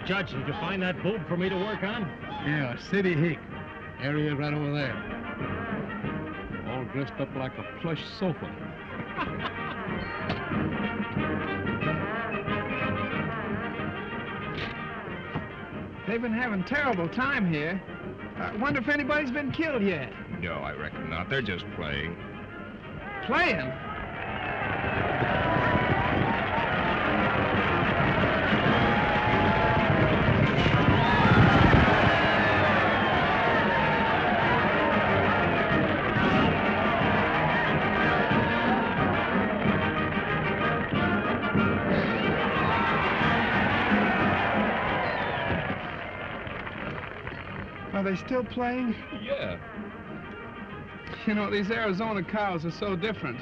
Judge, did you find that boob for me to work on? Yeah, City Hick. Area right over there. All dressed up like a plush sofa. They've been having terrible time here. I wonder if anybody's been killed yet. No, I reckon not. They're just playing. Playing? Are they still playing? Yeah. You know, these Arizona cows are so different.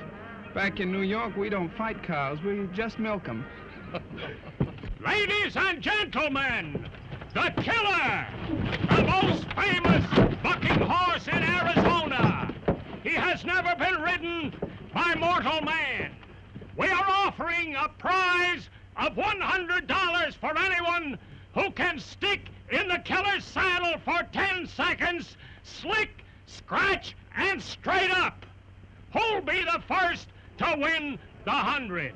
Back in New York, we don't fight cows, we just milk them. Ladies and gentlemen, the killer, the most famous bucking horse in Arizona. He has never been ridden by mortal man. We are offering a prize of $100 for anyone who can stick in the killer's saddle for 10 seconds, slick, scratch, and straight up. Who'll be the first to win the 100?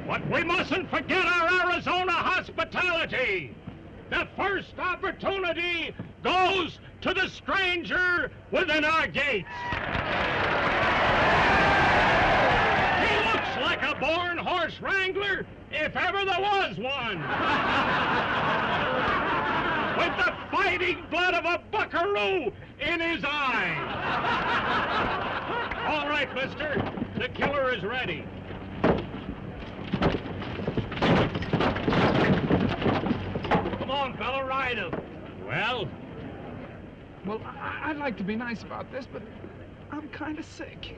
But we mustn't forget our Arizona hospitality. The first opportunity goes to the stranger within our gates. He looks like a born horse wrangler, if ever there was one. With the fighting blood of a buckaroo in his eye. All right, mister, the killer is ready. Come on, fella, ride him. Well? Well, I'd like to be nice about this, but I'm kind of sick.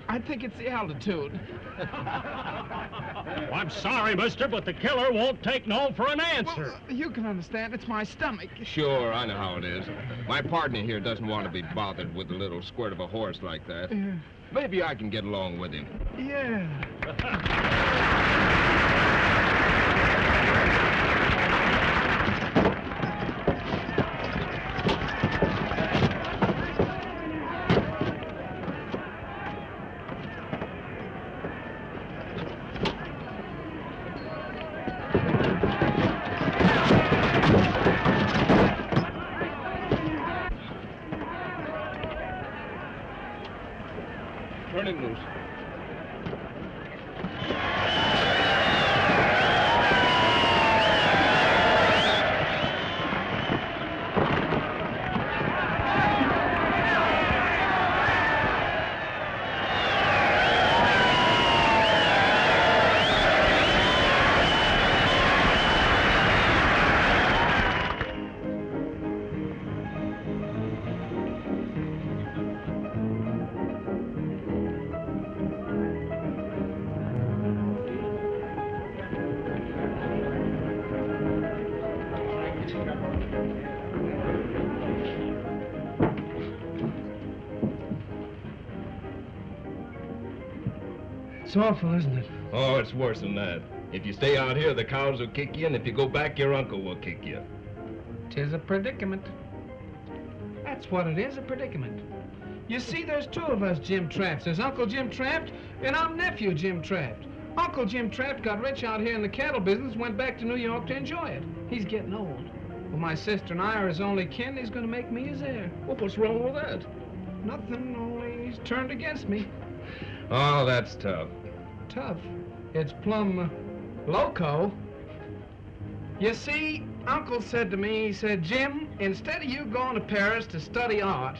I think it's the altitude. Well, I'm sorry, mister, but the killer won't take no for an answer. Well, you can understand. It's my stomach. Sure, I know how it is. My partner here doesn't want to be bothered with a little squirt of a horse like that. Yeah. Maybe I can get along with him. Yeah. Turn him loose. It's awful, isn't it? Oh, it's worse than that. If you stay out here, the cows will kick you, and if you go back, your uncle will kick you. 'Tis a predicament. That's what it is, a predicament. You see, there's two of us Jim Trapps. There's Uncle Jim Trapped, and I'm nephew Jim Trapped. Uncle Jim Trapped got rich out here in the cattle business, went back to New York to enjoy it. He's getting old. Well, my sister and I are his only kin. He's going to make me his heir. Well, what's wrong with that? Nothing, only he's turned against me. Oh, that's tough. Tough. It's plumb loco. You see, Uncle said to me, he said, Jim, instead of you going to Paris to study art,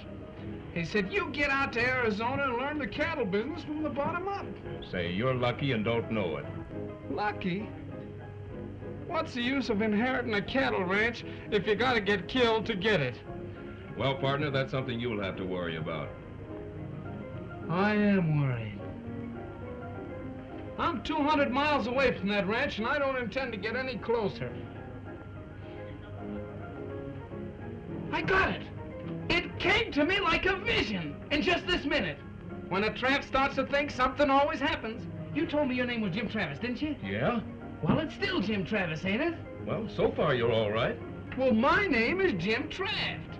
he said, you get out to Arizona and learn the cattle business from the bottom up. Say, you're lucky and don't know it. Lucky? What's the use of inheriting a cattle ranch if you gotta get killed to get it? Well, partner, that's something you'll have to worry about. I am worried. I'm 200 miles away from that ranch, and I don't intend to get any closer. I got it. It came to me like a vision in just this minute. When a tramp starts to think, something always happens. You told me your name was Jim Travis, didn't you? Yeah? Well, it's still Jim Travis, ain't it? Well, so far you're all right. Well, my name is Jim Traft.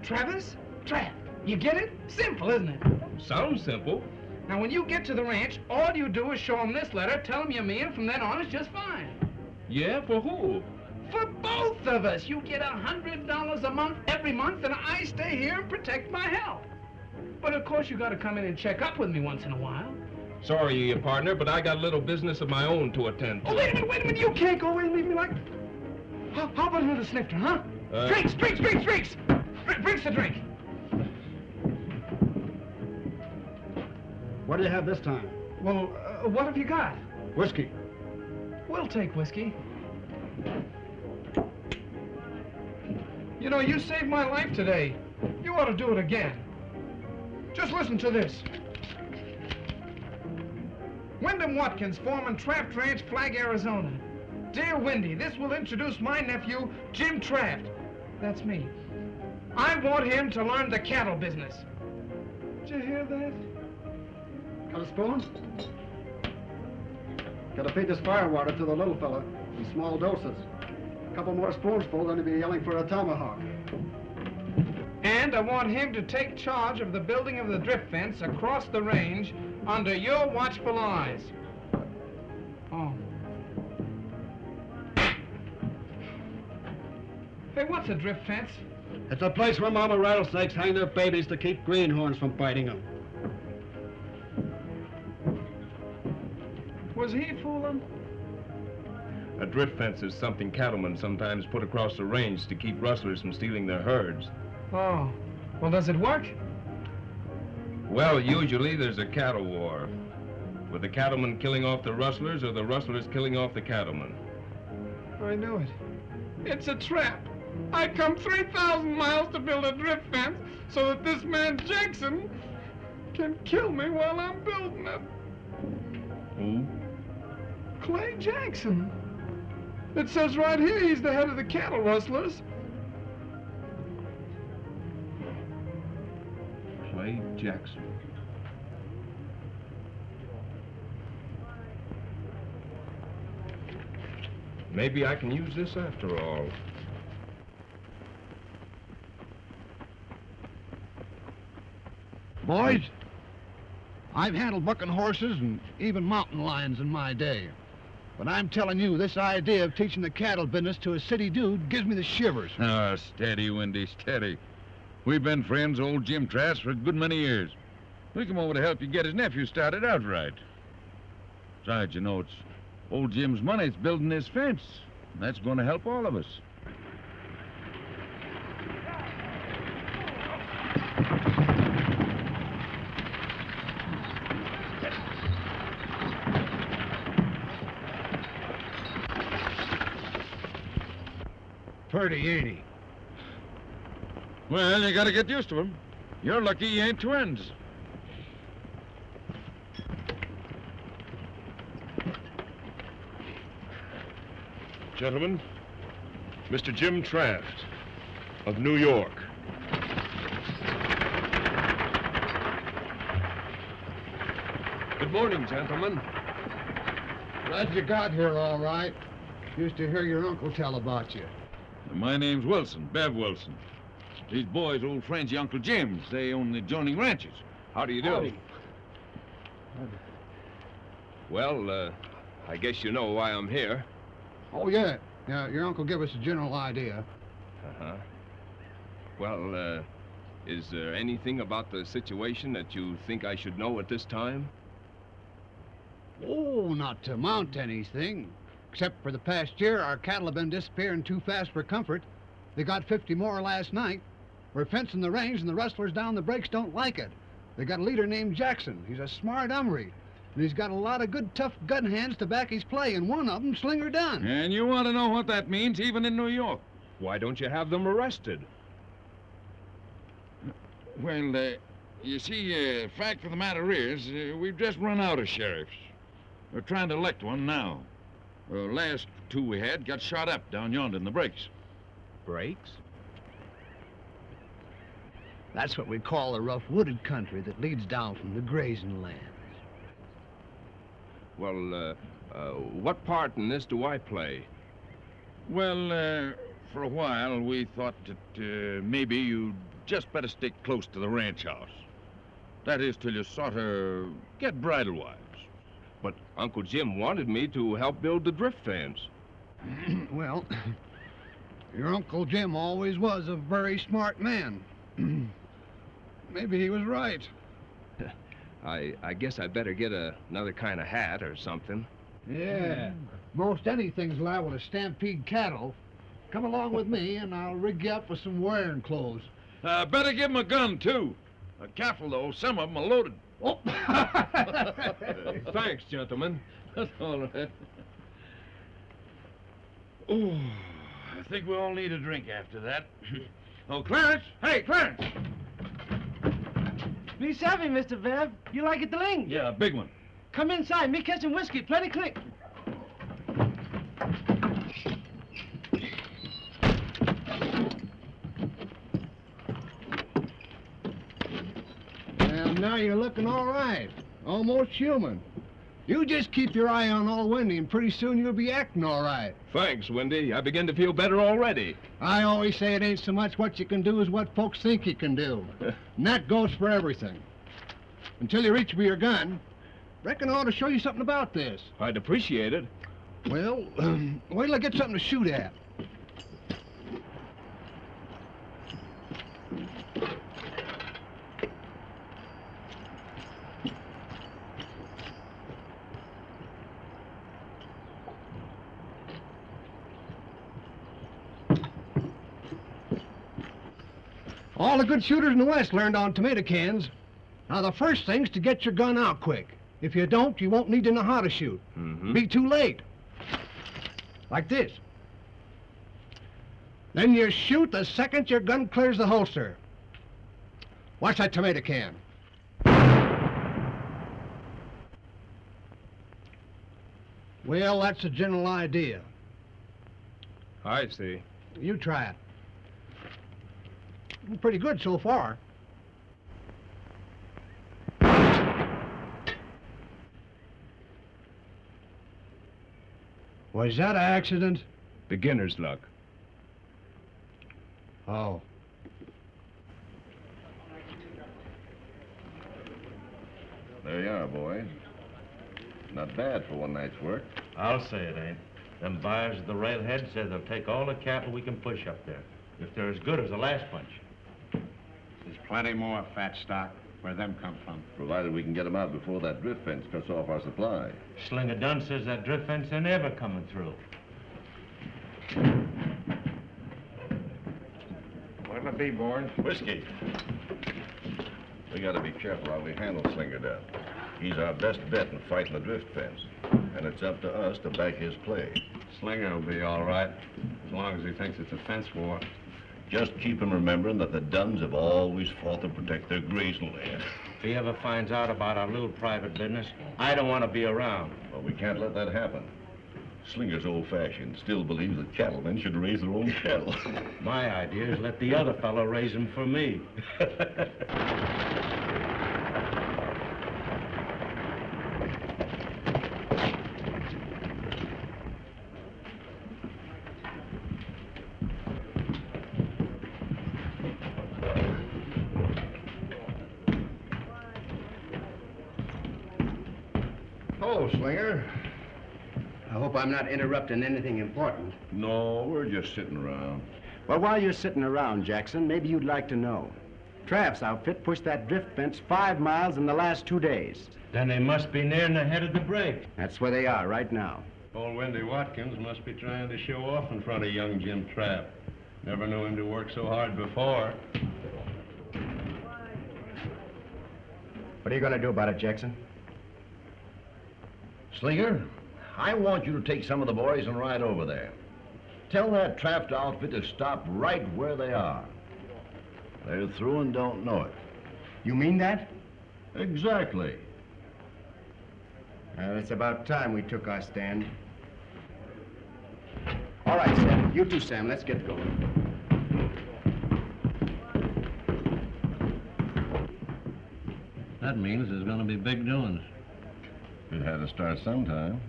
Travis, Traft. You get it? Simple, isn't it? Sounds simple. Now, when you get to the ranch, all you do is show them this letter, tell them you're me, and from then on, it's just fine. Yeah, for who? For both of us. You get $100 a month every month, and I stay here and protect my health. But, of course, you got to come in and check up with me once in a while. Sorry, partner, but I got a little business of my own to attend to. Oh, wait a minute. You can't go away and leave me like... How about another snifter, huh? Drinks! Drinks to drink. What do you have this time? Well, what have you got? Whiskey. We'll take whiskey. You know, you saved my life today. You ought to do it again. Just listen to this. Wyndham Watkins, foreman, Traft Ranch, Flag, Arizona. Dear Wendy, this will introduce my nephew, Jim Traft. That's me. I want him to learn the cattle business. Did you hear that? Got a spoon? Gotta feed this firewater to the little fella in small doses. A couple more spoonfuls, then he'll be yelling for a tomahawk. And I want him to take charge of the building of the drift fence across the range under your watchful eyes. Oh. Hey, what's a drift fence? It's a place where mama rattlesnakes hang their babies to keep greenhorns from biting them. Was he fooling? A drift fence is something cattlemen sometimes put across the range to keep rustlers from stealing their herds. Oh. Well, does it work? Well, usually there's a cattle war, with the cattlemen killing off the rustlers or the rustlers killing off the cattlemen. I knew it. It's a trap. I come 3,000 miles to build a drift fence so that this man Jackson can kill me while I'm building it. Who? Clay Jackson. It says right here he's the head of the cattle rustlers. Clay Jackson. Maybe I can use this after all. Boys, I've handled bucking horses and even mountain lions in my day. But I'm telling you, this idea of teaching the cattle business to a city dude gives me the shivers. Oh, steady, Wendy, steady. We've been friends, old Jim Trask, for a good many years. We come over to help you get his nephew started out right. Besides, you know, it's old Jim's money that's building this fence. And that's going to help all of us. Purdy, ain't he? Well, you got to get used to him. You're lucky he ain't twins. Gentlemen, Mr. Jim Traft of New York. Good morning, gentlemen. Glad you got here all right. Used to hear your uncle tell about you. My name's Wilson, Bev Wilson. These boys, old friends, your Uncle Jim's. They own the adjoining ranches. How do you do? Howdy. Well, I guess you know why I'm here. Oh, yeah. Yeah, your uncle gave us a general idea. Uh-huh. Well, is there anything about the situation that you think I should know at this time? Oh, not to amount to anything. Except for the past year, our cattle have been disappearing too fast for comfort. They got 50 more last night. We're fencing the range, and the rustlers down the breaks don't like it. They got a leader named Jackson. He's a smart umry. And he's got a lot of good, tough gun hands to back his play, and one of them, Slinger Dunn. And you want to know what that means, even in New York? Why don't you have them arrested? Well, you see, fact of the matter is, we've just run out of sheriffs. We're trying to elect one now. Last two we had got shot up down yonder in the breaks. Breaks? That's what we call the rough wooded country that leads down from the grazing lands. Well, what part in this do I play? Well, for a while, we thought that maybe you'd just better stick close to the ranch house. That is, till you sort of get bridle wise. But Uncle Jim wanted me to help build the drift fence. Well, your Uncle Jim always was a very smart man. Maybe he was right. I guess I better get another kind of hat or something. Yeah. Most anything's liable to stampede cattle. Come along with me, and I'll rig you up with some wearing clothes. Better give him a gun, too. Careful, though. Some of them are loaded. Oh! Thanks, gentlemen. That's all right. Oh, I think we all need a drink after that. Oh, Clarence! Hey, Clarence! Me savvy, Mr. Bev. You like it, the ling? Yeah, a big one. Come inside. Me catch some whiskey. Plenty quick. And now you're looking all right. Almost human. You just keep your eye on old Wendy, and pretty soon you'll be acting all right. Thanks, Wendy. I begin to feel better already. I always say it ain't so much what you can do as what folks think you can do. And that goes for everything. Until you reach for your gun, reckon I ought to show you something about this. I'd appreciate it. Well, wait till I get something to shoot at. All the good shooters in the West learned on tomato cans. Now, the first thing's to get your gun out quick. If you don't, you won't need to know how to shoot. Be too late. Like this. Then you shoot the second your gun clears the holster. Watch that tomato can. Well, that's the general idea. I see. You try it. Pretty good so far. Was that an accident? Beginner's luck. Oh. There you are, boys. Not bad for one night's work. I'll say it ain't. Them buyers at the railhead said they'll take all the cattle we can push up there, if they're as good as the last bunch. There's plenty more fat stock. Where them come from? Provided we can get them out before that drift fence cuts off our supply. Slinger Dunn says that drift fence ain't ever coming through. What'll it be, boys? Whiskey. We gotta be careful how we handle Slinger Dunn. He's our best bet in fighting the drift fence. And it's up to us to back his play. Slinger will be all right, as long as he thinks it's a fence war. Just keep him remembering that the Dunns have always fought to protect their grazing land. If he ever finds out about our little private business, I don't want to be around. Well, we can't let that happen. Slinger's old-fashioned, still believes that cattlemen should raise their own cattle. My idea is let the other fellow raise them for me. Oh, Slinger. I hope I'm not interrupting anything important. No, we're just sitting around. Well, while you're sitting around, Jackson, maybe you'd like to know. Trapp's outfit pushed that drift fence 5 miles in the last 2 days. Then they must be nearing the head of the break. That's where they are right now. Old Wendy Watkins must be trying to show off in front of young Jim Trapp. Never knew him to work so hard before. What are you going to do about it, Jackson? Slinger, I want you to take some of the boys and ride over there. Tell that Trapped outfit to stop right where they are. They're through and don't know it. You mean that? Exactly. Well, it's about time we took our stand. All right, Sam. You too, Sam. Let's get going. That means there's going to be big doings. It had to start sometime.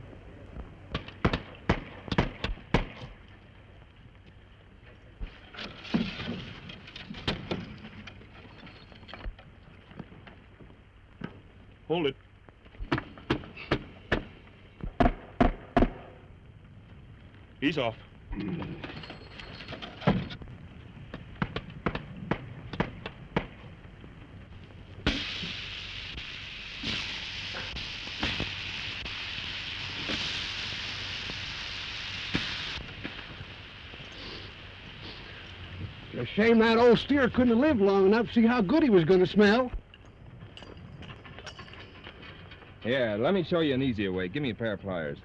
Hold it. He's off. A shame that old steer couldn't have lived long enough to see how good he was going to smell. Yeah, let me show you an easier way. Give me a pair of pliers.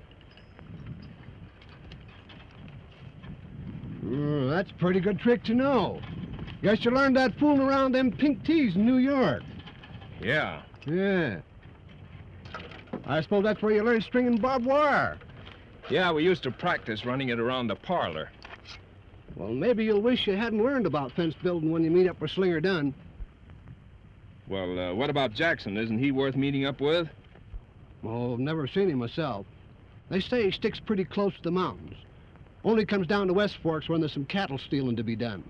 That's a pretty good trick to know. Guess you learned that fooling around them pink tees in New York. Yeah. Yeah. I suppose that's where you learned stringing barbed wire. Yeah, we used to practice running it around the parlor. Well, maybe you'll wish you hadn't learned about fence building when you meet up with Slinger Dunn. Well, what about Jackson? Isn't he worth meeting up with? Oh, I've never seen him myself. They say he sticks pretty close to the mountains. Only comes down to West Forks when there's some cattle stealing to be done.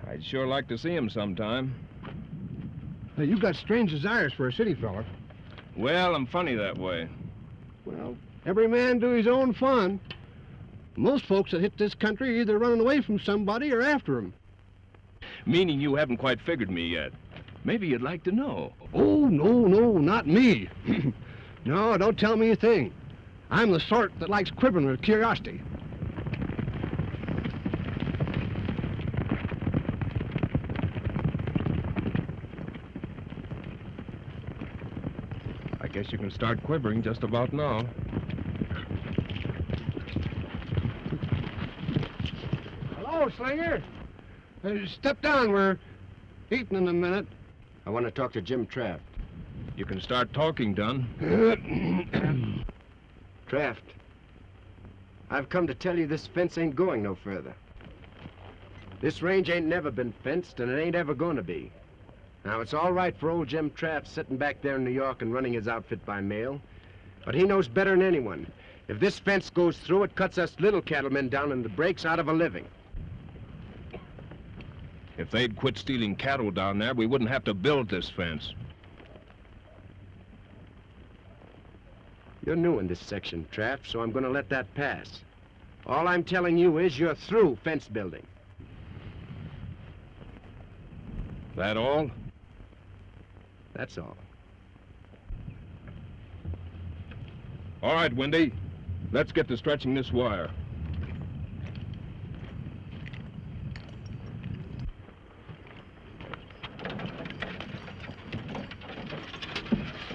I'd sure like to see him sometime. Hey, you got strange desires for a city fella. Well, I'm funny that way. Well, every man do his own fun. Most folks that hit this country are either running away from somebody or after him. Meaning you haven't quite figured me yet. Maybe you'd like to know. Oh, no, not me. No, don't tell me a thing. I'm the sort that likes quivering with curiosity. I guess you can start quivering just about now. Hello, Slinger. Step down. We're eating in a minute. I want to talk to Jim Traft. You can start talking, Dunn. Traft, I've come to tell you this fence ain't going no further. This range ain't never been fenced, and it ain't ever going to be. Now, it's all right for old Jim Traft sitting back there in New York and running his outfit by mail, but he knows better than anyone. If this fence goes through, it cuts us little cattlemen down in the breaks out of a living. If they'd quit stealing cattle down there, we wouldn't have to build this fence. You're new in this section, Traft, so I'm going to let that pass. All I'm telling you is you're through fence building. That all? That's all. All right, Wendy. Let's get to stretching this wire.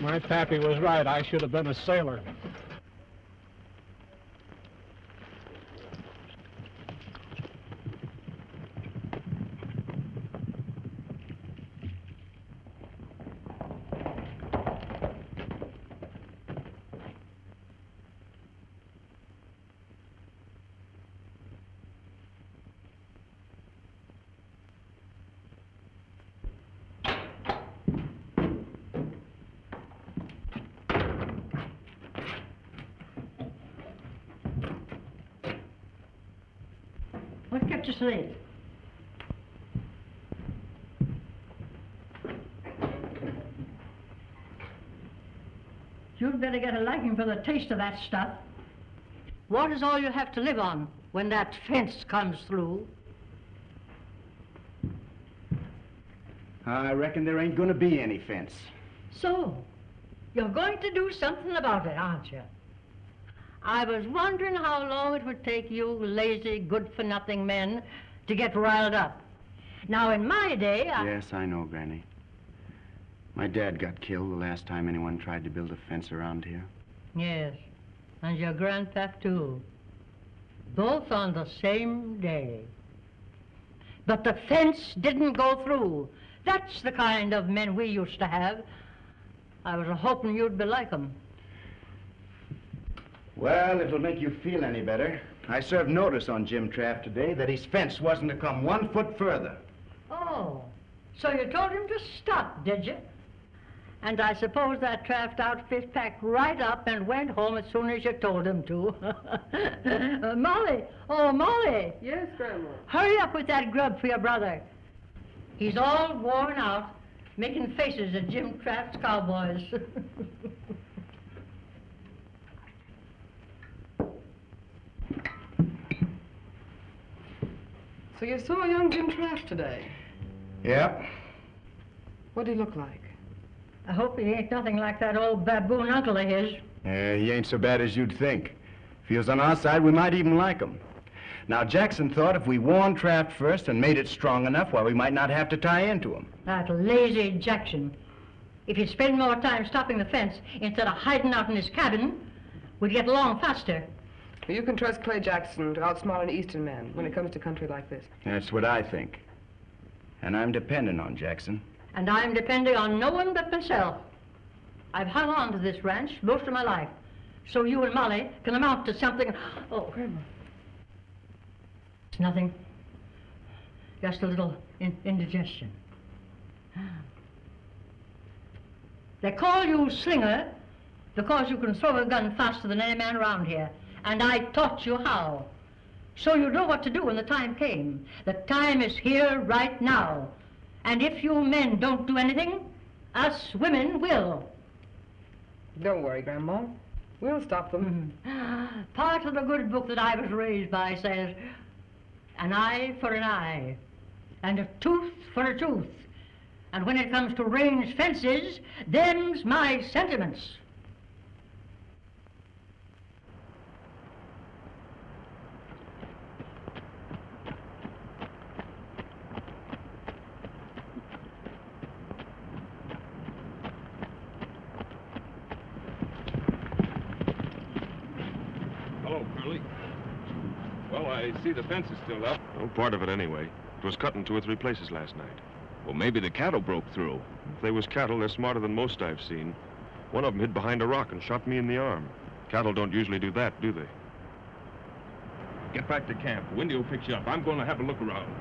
My pappy was right. I should have been a sailor. What kept you so late? You'd better get a liking for the taste of that stuff. Water's all you have to live on when that fence comes through. I reckon there ain't gonna be any fence. So, you're going to do something about it, aren't you? I was wondering how long it would take you lazy, good-for-nothing men to get riled up. Now, in my day, Yes, I know, Granny. My dad got killed the last time anyone tried to build a fence around here. Yes, and your grandpap, too. Both on the same day. But the fence didn't go through. That's the kind of men we used to have. I was hoping you'd be like them. Well, it'll make you feel any better. I served notice on Jim Traft today that his fence wasn't to come 1 foot further. Oh, so you told him to stop, did you? And I suppose that draft outfit packed right up and went home as soon as you told him to. Molly! Oh, Molly! Yes, Grandma? Hurry up with that grub for your brother. He's all worn out, making faces at Jim Traft's cowboys. So you saw young Jim Traft today? Yep. What'd he look like? I hope he ain't nothing like that old baboon uncle of his. He ain't so bad as you'd think. If he was on our side, we might even like him. Now, Jackson thought if we warned Traft first and made it strong enough, well, we might not have to tie into him. That lazy Jackson. If he'd spend more time stopping the fence instead of hiding out in his cabin, we'd get along faster. Well, you can trust Clay Jackson to outsmart an Eastern man when it comes to country like this. That's what I think. And I'm dependent on Jackson. And I'm depending on no one but myself. I've hung on to this ranch most of my life, so you and Molly can amount to something. Oh, Grandma. It's nothing. Just a little indigestion. They call you Slinger because you can throw a gun faster than any man around here. And I taught you how. So you know what to do when the time came. The time is here right now. And if you men don't do anything, us women will. Don't worry, Grandma. We'll stop them. Part of the good book that I was raised by says, an eye for an eye, and a tooth for a tooth. And when it comes to range fences, them's my sentiments. Hello, Curly. Well, I see the fence is still up. Well, part of it anyway. It was cut in 2 or 3 places last night. Well, maybe the cattle broke through. If they was cattle, they're smarter than most I've seen. One of them hid behind a rock and shot me in the arm. Cattle don't usually do that, do they? Get back to camp. Windy will pick you up. I'm going to have a look around.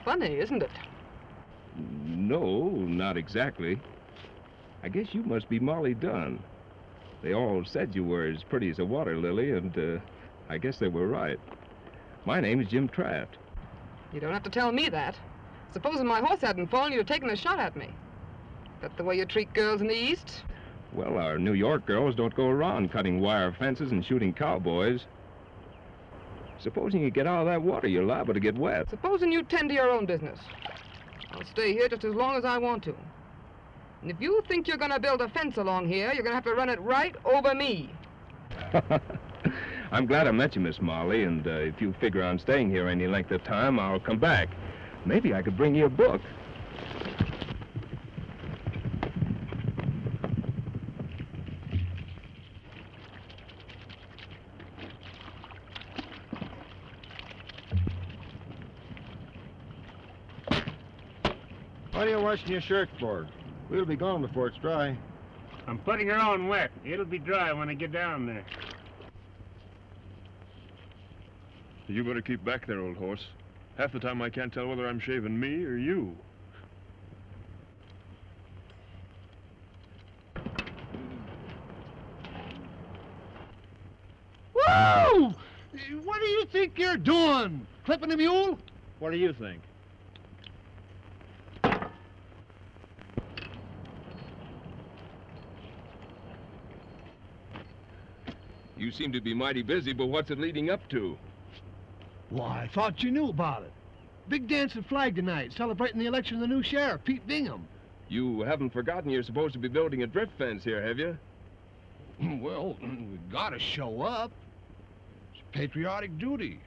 Funny, isn't it? No, not exactly. I guess you must be Molly Dunn. They all said you were as pretty as a water lily, and I guess they were right. My name is Jim Traft. You don't have to tell me that. Supposing my horse hadn't fallen, you'd have taken a shot at me. That the way you treat girls in the East? Well, our New York girls don't go around cutting wire fences and shooting cowboys. Supposing you get out of that water, you're liable to get wet. Supposing you tend to your own business. I'll stay here just as long as I want to. And if you think you're going to build a fence along here, you're going to have to run it right over me. I'm glad I met you, Miss Molly, and if you figure on staying here any length of time, I'll come back. Maybe I could bring you a book. What are you washing your shirt for? We'll be gone before it's dry. I'm putting her on wet. It'll be dry when I get down there. You better keep back there, old horse. Half the time I can't tell whether I'm shaving me or you. Whoa! What do you think you're doing? Clipping a mule? What do you think? You seem to be mighty busy, but what's it leading up to? Why, I thought you knew about it. Big dance and flag tonight, celebrating the election of the new sheriff, Pete Bingham. You haven't forgotten you're supposed to be building a drift fence here, have you? Well, we gotta show up. It's patriotic duty.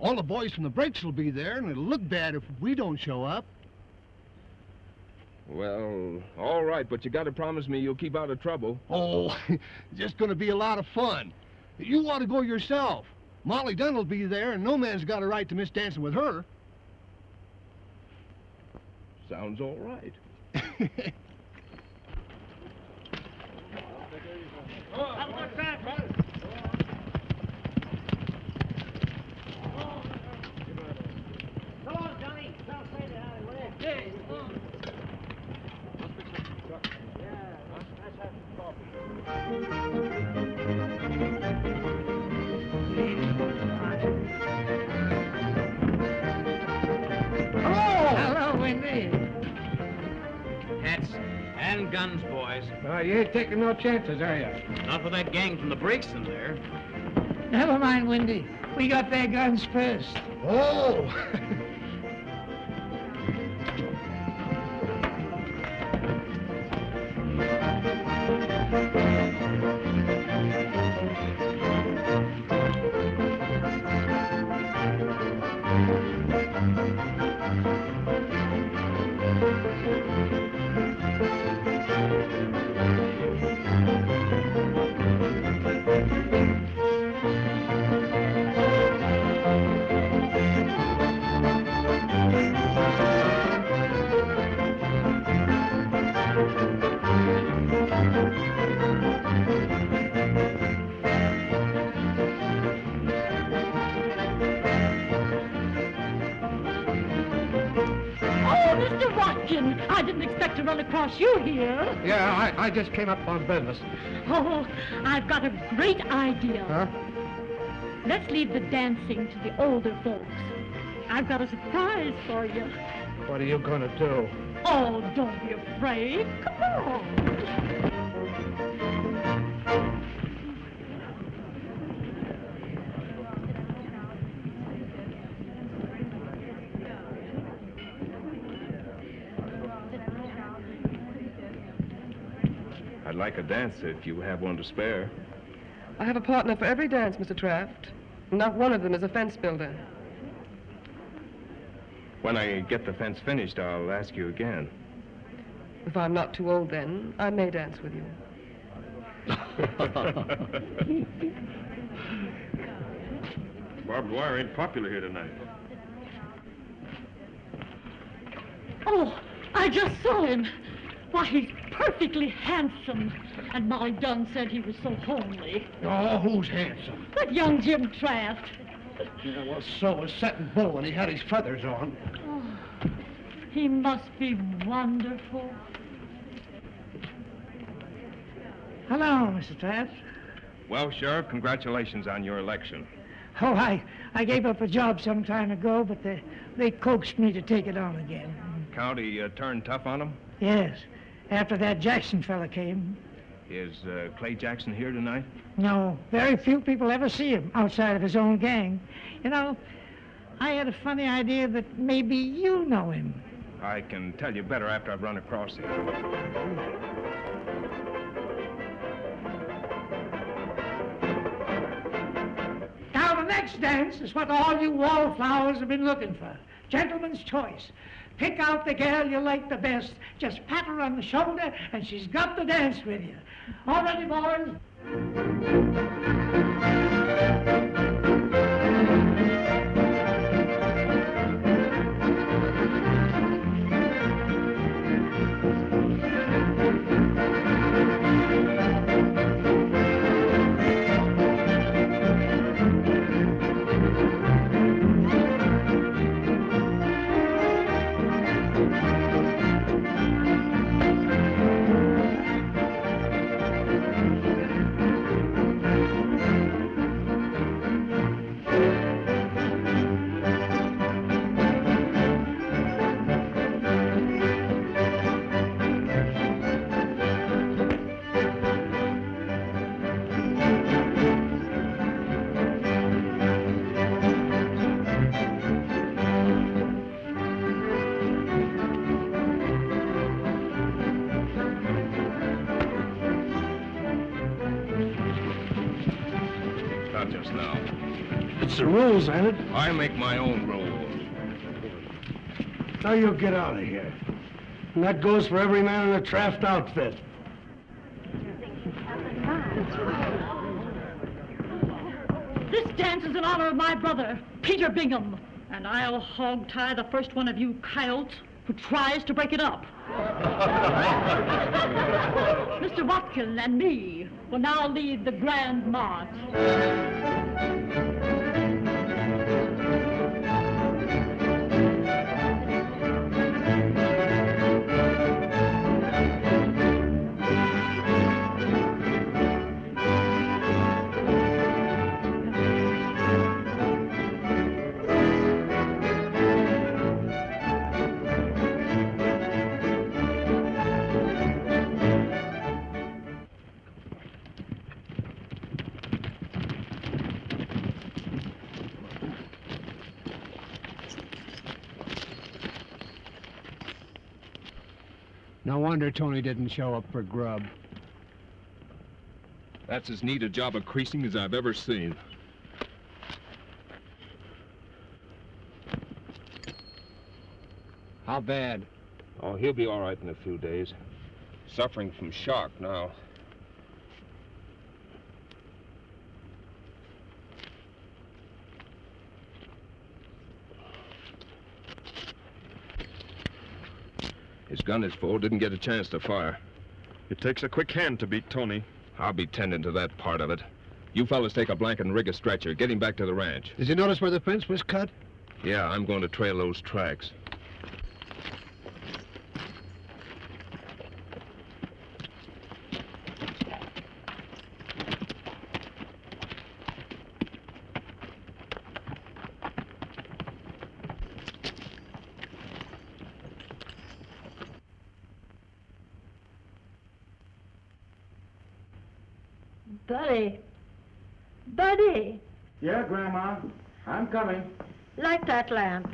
All the boys from the breaks will be there, and it'll look bad if we don't show up. Well, all right, but you gotta promise me you'll keep out of trouble. Oh, just gonna be a lot of fun. You want to go yourself. Molly Dunn will be there, and no man's got a right to miss dancing with her. Sounds all right. Come on, Johnny. Come say the alley, will you? Hey, come on. Yeah, let's have some coffee. Hello, Wendy. Hats and guns, boys. You ain't taking no chances, are you? Not with that gang from the breaks in there. Never mind, Wendy. We got their guns first. Oh! I didn't expect to run across you here. Yeah, I just came up on business. Oh, I've got a great idea. Huh? Let's leave the dancing to the older folks. I've got a surprise for you. What are you going to do? Oh, don't be afraid. Come on. I'd like a dance if you have one to spare. I have a partner for every dance, Mr. Traft. Not one of them is a fence builder. When I get the fence finished, I'll ask you again. If I'm not too old then, I may dance with you. Barbed wire ain't popular here tonight. Oh, I just saw him. Why, he's perfectly handsome. And Molly Dunn said he was so homely. Oh, who's handsome? That young Jim Traft. Yeah, well, so was Setting Bull when he had his feathers on. Oh, he must be wonderful. Hello, Mr. Traft. Well, Sheriff, congratulations on your election. Oh, I gave up a job some time ago, but they coaxed me to take it on again. County turned tough on them? Yes, after that Jackson fella came. Is Clay Jackson here tonight? No, very few people ever see him outside of his own gang. You know, I had a funny idea that maybe you know him. I can tell you better after I've run across him. Now, the next dance is what all you wallflowers have been looking for. Gentleman's choice. Pick out the girl you like the best. Just pat her on the shoulder, and she's got to dance with you. All ready, boys? business now. It's the rules, ain't it? I make my own rules. Now you get out of here. And that goes for every man in the Traft outfit. This dance is in honor of my brother, Peter Bingham, and I'll hog-tie the first one of you coyotes who tries to break it up. Mr. Watkin and me will now lead the grand march. No wonder Tony didn't show up for grub. That's as neat a job of creasing as I've ever seen. How bad? Oh, he'll be all right in a few days. Suffering from shock now. His gun is full, didn't get a chance to fire. It takes a quick hand to beat Tony. I'll be tending to that part of it. You fellas take a blanket and rig a stretcher. Get him back to the ranch. Did you notice where the fence was cut? Yeah, I'm going to trail those tracks. Buddy. Buddy. Yeah, Grandma. I'm coming. Light that lamp.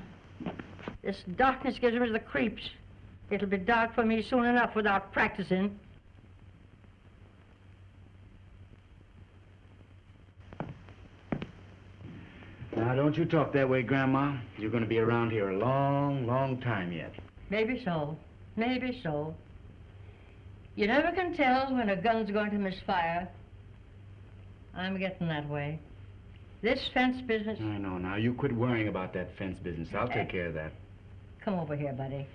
This darkness gives me the creeps. It'll be dark for me soon enough without practicing. Now, don't you talk that way, Grandma. You're going to be around here a long, long time yet. Maybe so. Maybe so. You never can tell when a gun's going to misfire. I'm getting that way. This fence business... I know. Now, you quit worrying about that fence business. I'll take care of that. Come over here, buddy.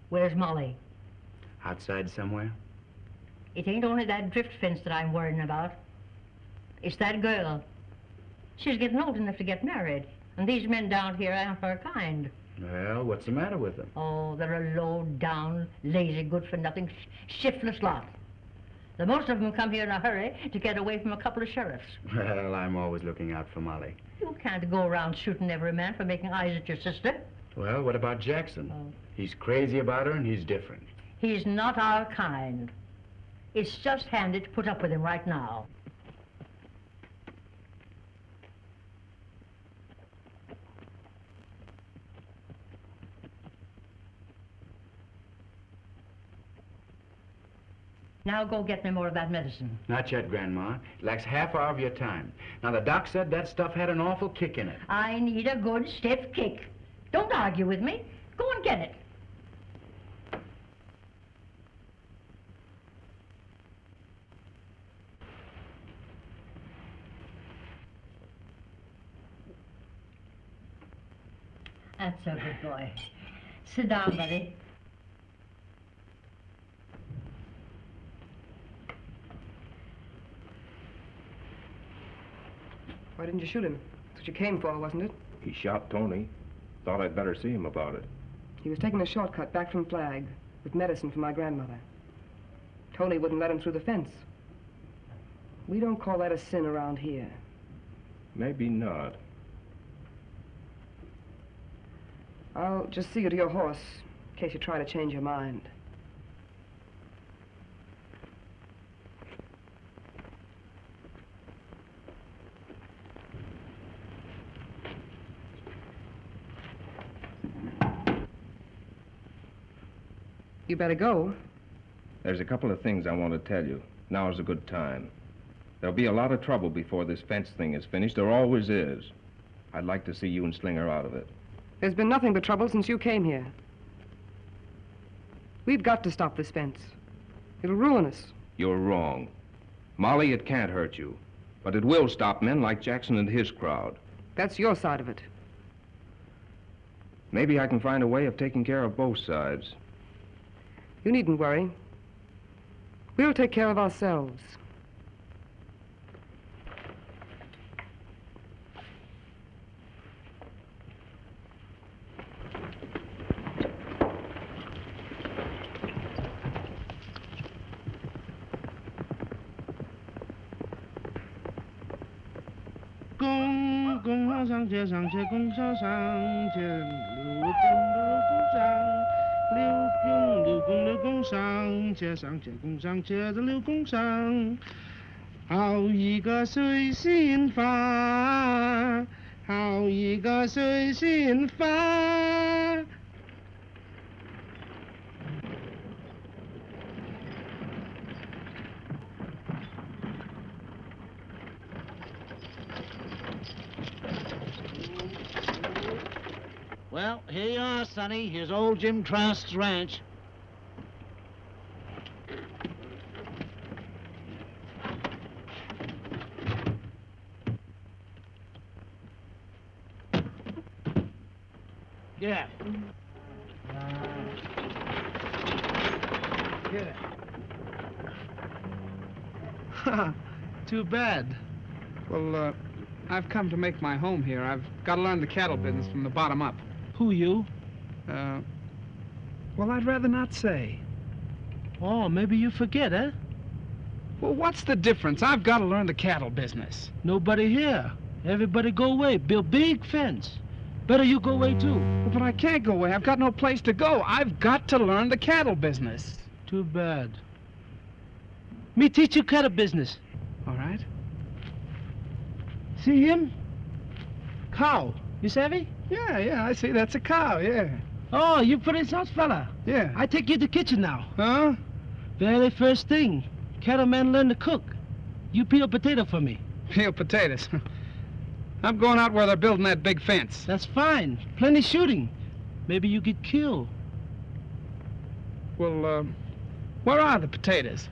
Where's Molly? Outside somewhere? It ain't only that drift fence that I'm worrying about. It's that girl. She's getting old enough to get married, and these men down here aren't her kind. Well, what's the matter with them? Oh, they're a low-down, lazy, good-for-nothing, shiftless lot. The most of them come here in a hurry to get away from a couple of sheriffs. Well, I'm always looking out for Molly. You can't go around shooting every man for making eyes at your sister. Well, what about Jackson? Oh. He's crazy about her, and he's different. He's not our kind. It's just handy to put up with him right now. Now go get me more of that medicine. Not yet, Grandma. It lacks half hour of your time. Now, the doc said that stuff had an awful kick in it. I need a good, stiff kick. Don't argue with me. Go and get it. That's a good boy. Sit down, buddy. Why didn't you shoot him? That's what you came for, wasn't it? He shot Tony. Thought I'd better see him about it. He was taking a shortcut back from Flag with medicine for my grandmother. Tony wouldn't let him through the fence. We don't call that a sin around here. Maybe not. I'll just see you to your horse, in case you try to change your mind. You better go. There's a couple of things I want to tell you. Now's a good time. There'll be a lot of trouble before this fence thing is finished. There always is. I'd like to see you and Slinger out of it. There's been nothing but trouble since you came here. We've got to stop this fence. It'll ruin us. You're wrong. Molly, it can't hurt you. But it will stop men like Jackson and his crowd. That's your side of it. Maybe I can find a way of taking care of both sides. You needn't worry. We'll take care of ourselves. Well, here you are, Sonny. Here's old Jim Trask's ranch. Yeah. Yeah. Too bad. Well, I've come to make my home here. I've got to learn the cattle business from the bottom up. Who you? Well, I'd rather not say. Oh, maybe you forget, eh? Well, what's the difference? I've got to learn the cattle business. Nobody here. Everybody go away. Build big fence. Better you go away, too. But I can't go away. I've got no place to go. I've got to learn the cattle business. Too bad. Me teach you cattle business. All right. See him? Cow. You savvy? Yeah, I see. That's a cow, yeah. Oh, you Prince House fella. Yeah. I take you to the kitchen now. Huh? Very first thing. Cattleman learn to cook. You peel potato for me. Peel potatoes? I'm going out where they're building that big fence. That's fine. Plenty shooting. Maybe you get killed. Well, where are the potatoes?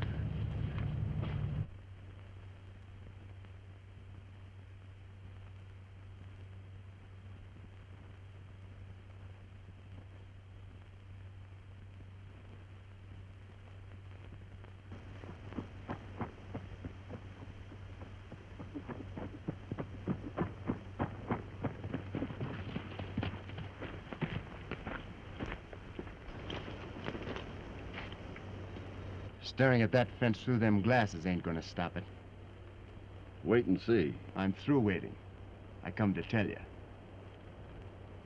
Staring at that fence through them glasses ain't gonna stop it. Wait and see. I'm through waiting. I come to tell you.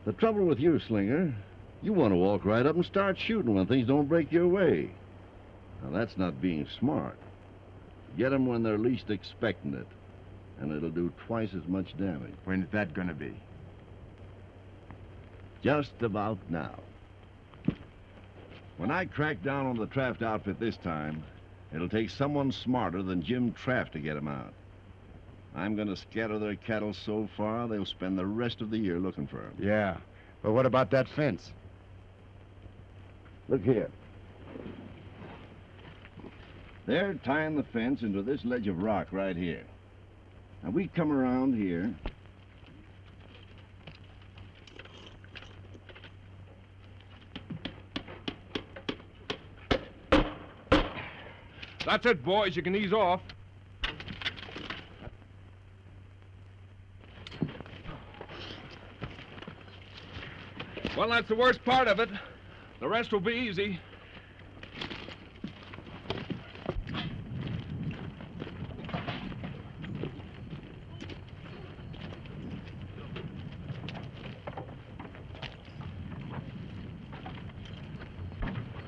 The trouble with you, Slinger, you want to walk right up and start shooting when things don't break your way. Now, that's not being smart. Get them when they're least expecting it, and it'll do twice as much damage. When's that gonna be? Just about now. When I crack down on the Traft outfit this time, it'll take someone smarter than Jim Traft to get them out. I'm going to scatter their cattle so far, they'll spend the rest of the year looking for them. Yeah, but what about that fence? Look here. They're tying the fence into this ledge of rock right here. Now, we come around here. That's it, boys. You can ease off. Well, that's the worst part of it. The rest will be easy.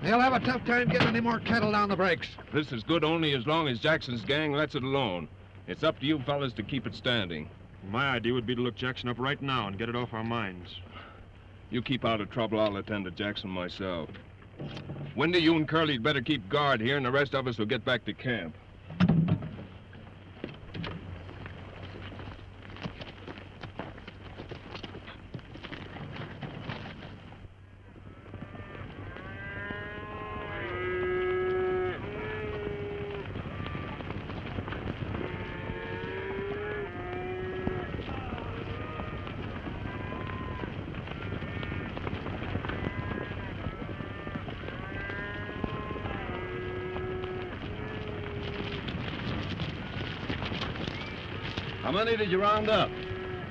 They'll have a tough time getting any more cattle down the breaks. This is good only as long as Jackson's gang lets it alone. It's up to you fellas to keep it standing. My idea would be to look Jackson up right now and get it off our minds. You keep out of trouble, I'll attend to Jackson myself. Wendy, you and Curly'd better keep guard here, and the rest of us will get back to camp. How many did you round up?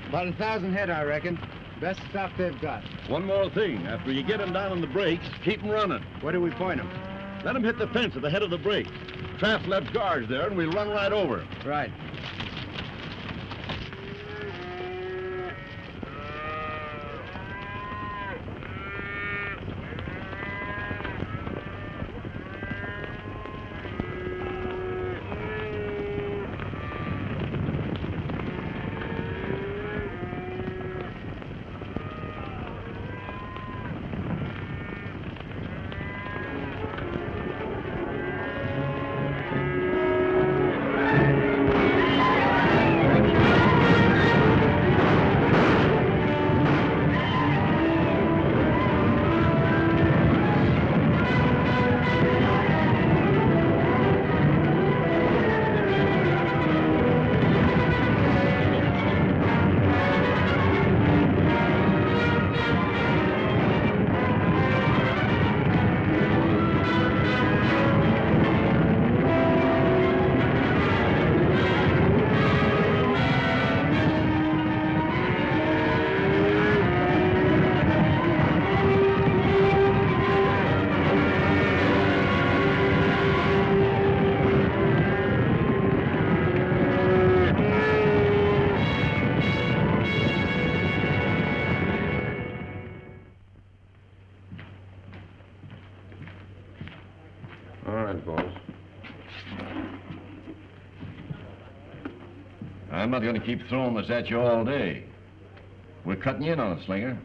About 1,000 head, I reckon. Best stuff they've got. One more thing. After you get them down on the brakes, keep them running. Where do we point them? Let them hit the fence at the head of the brakes. Trask left guards there, and we'll run right over 'em. Right. All right, boys. I'm not going to keep throwing this at you all day. We're cutting you in on it, Slinger.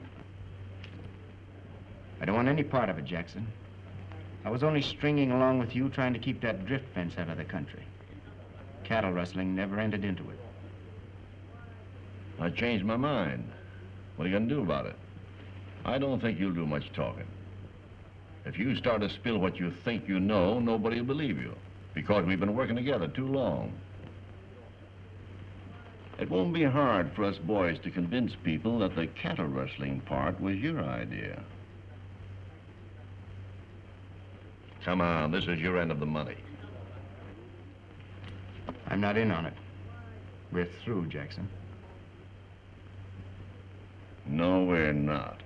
I don't want any part of it, Jackson. I was only stringing along with you, trying to keep that drift fence out of the country. Cattle rustling never entered into it. I changed my mind. What are you going to do about it? I don't think you'll do much talking. If you start to spill what you think you know, nobody will believe you, because we've been working together too long. It won't be hard for us boys to convince people that the cattle rustling part was your idea. Come on, this is your end of the money. I'm not in on it. We're through, Jackson. No, we're not.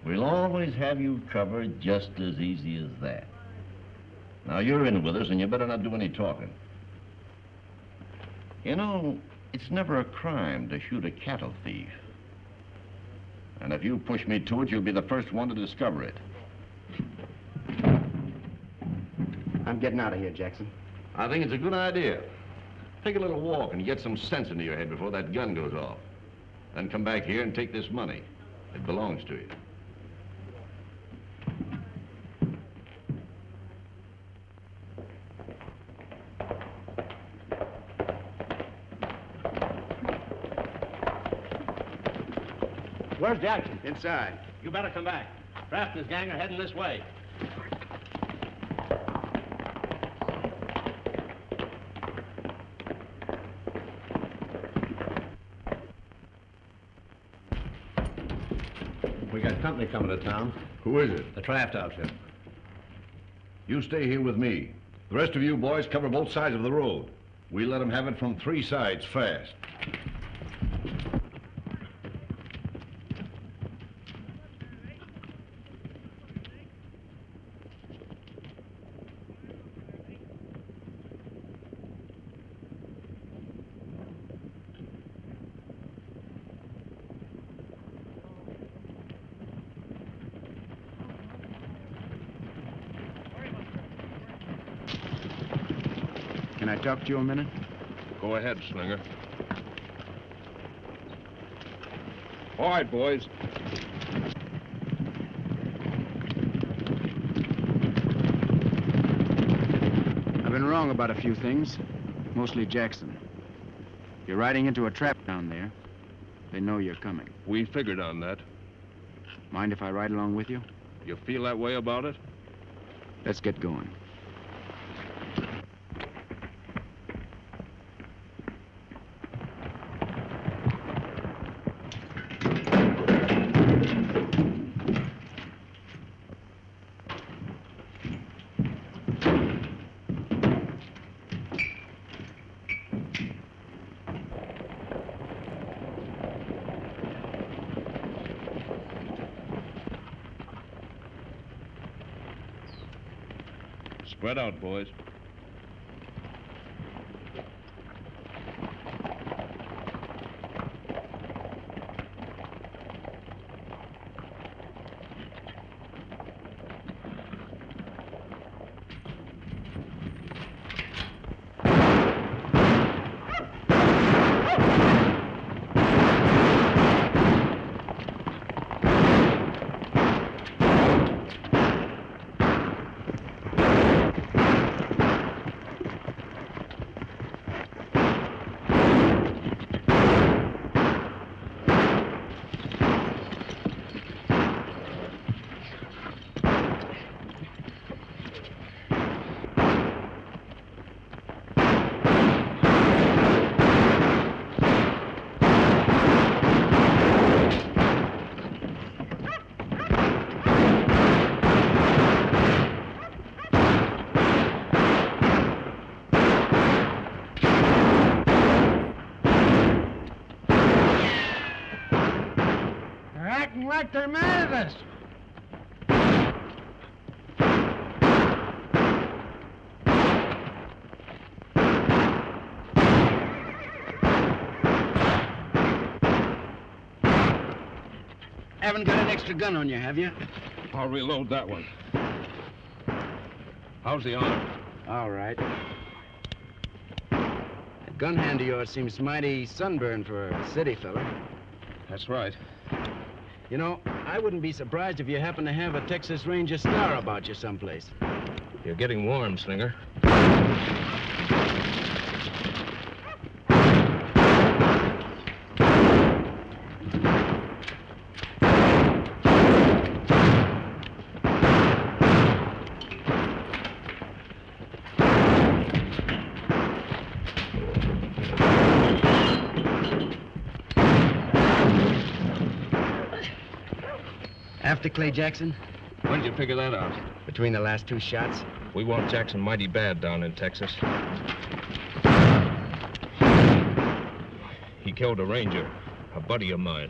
We'll always have you covered just as easy as that. Now, you're in with us, and you better not do any talking. You know, it's never a crime to shoot a cattle thief. And if you push me to it, you'll be the first one to discover it. I'm getting out of here, Jackson. I think it's a good idea. Take a little walk and get some sense into your head before that gun goes off. Then come back here and take this money. It belongs to you. Where's Jackson? Inside. You better come back. Kraft and his gang are heading this way. We got company coming to town. Who is it? The Traft outfit. You stay here with me. The rest of you boys cover both sides of the road. We let them have it from 3 sides fast. Can I talk to you a minute? Go ahead, Slinger. All right, boys. I've been wrong about a few things, mostly Jackson. You're riding into a trap down there. They know you're coming. We figured on that. Mind if I ride along with you? You feel that way about it? Let's get going. Spread out, boys. Like they're mad at us. Haven't got an extra gun on you, have you? I'll reload that one. How's the arm? All right. That gun hand of yours seems mighty sunburned for a city fella. That's right. You know, I wouldn't be surprised if you happen to have a Texas Ranger star about you someplace. You're getting warm, Slinger. After Clay Jackson? When did you figure that out? Between the last two shots. We want Jackson mighty bad down in Texas. He killed a ranger, a buddy of mine.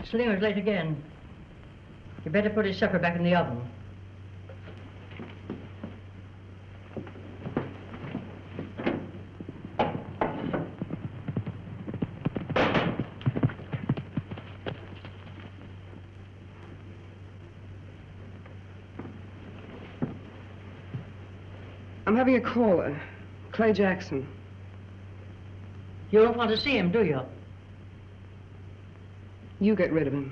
Slinger's late again. You better put his supper back in the oven. I'm having a caller. Clay Jackson. You don't want to see him, do you? You get rid of him.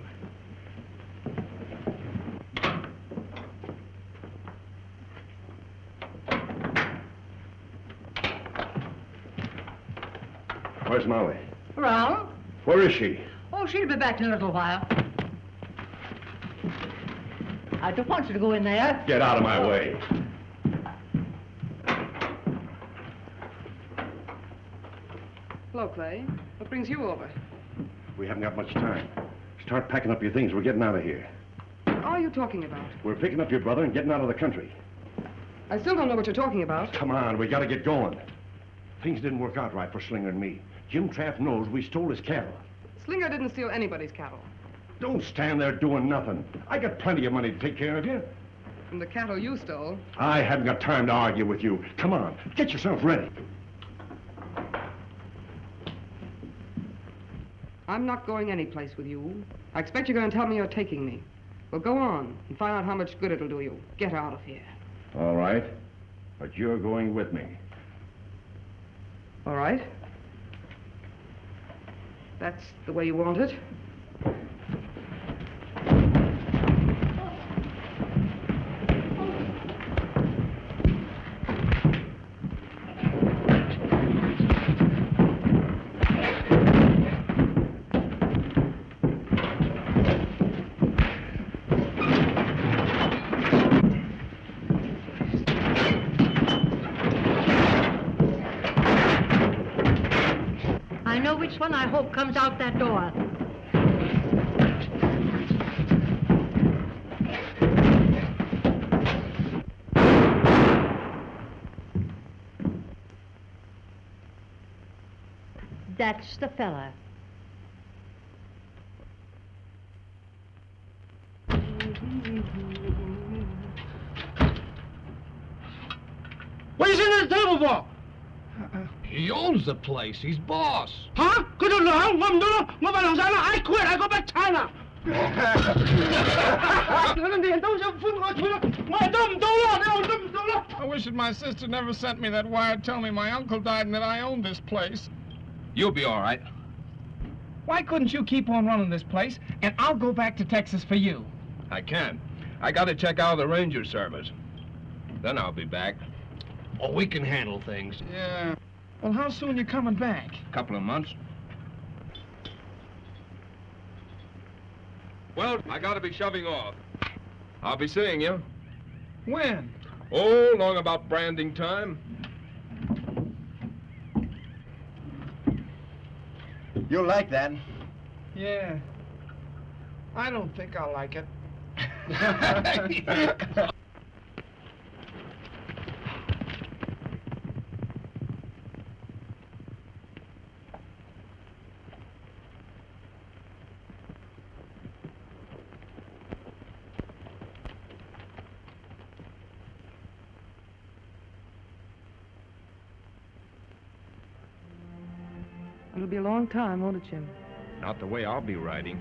Where's Molly? Around? Where is she? Oh, she'll be back in a little while. I don't want you to go in there. Get out of my way. Hello, Clay. What brings you over? We haven't got much time. Start packing up your things. We're getting out of here. What are you talking about? We're picking up your brother and getting out of the country. I still don't know what you're talking about. Come on, we gotta get going. Things didn't work out right for Slinger and me. Jim Traff knows we stole his cattle. Slinger didn't steal anybody's cattle. Don't stand there doing nothing. I got plenty of money to take care of you. From the cattle you stole. I haven't got time to argue with you. Come on, get yourself ready. I'm not going anyplace with you. I expect you're going to tell me you're taking me. Well, go on and find out how much good it'll do you. Get out of here. All right, but you're going with me. All right. That's the way you want it. know which one I hope comes out that door. That's the fella. What are you sitting at the table for? He owns the place. He's boss. Huh? I quit. I go back to China. I wish that my sister never sent me that wire telling me my uncle died and that I owned this place. You'll be all right. Why couldn't you keep on running this place, and I'll go back to Texas for you? I can. I got to check out the ranger service. Then I'll be back. Oh, we can handle things. Yeah. Well, how soon you coming back? A couple of months. Well, I got to be shoving off. I'll be seeing you. When? Oh, long about branding time. You'll like that. Yeah. I don't think I'll like it. It'll be a long time, won't it, Jim? Not the way I'll be riding.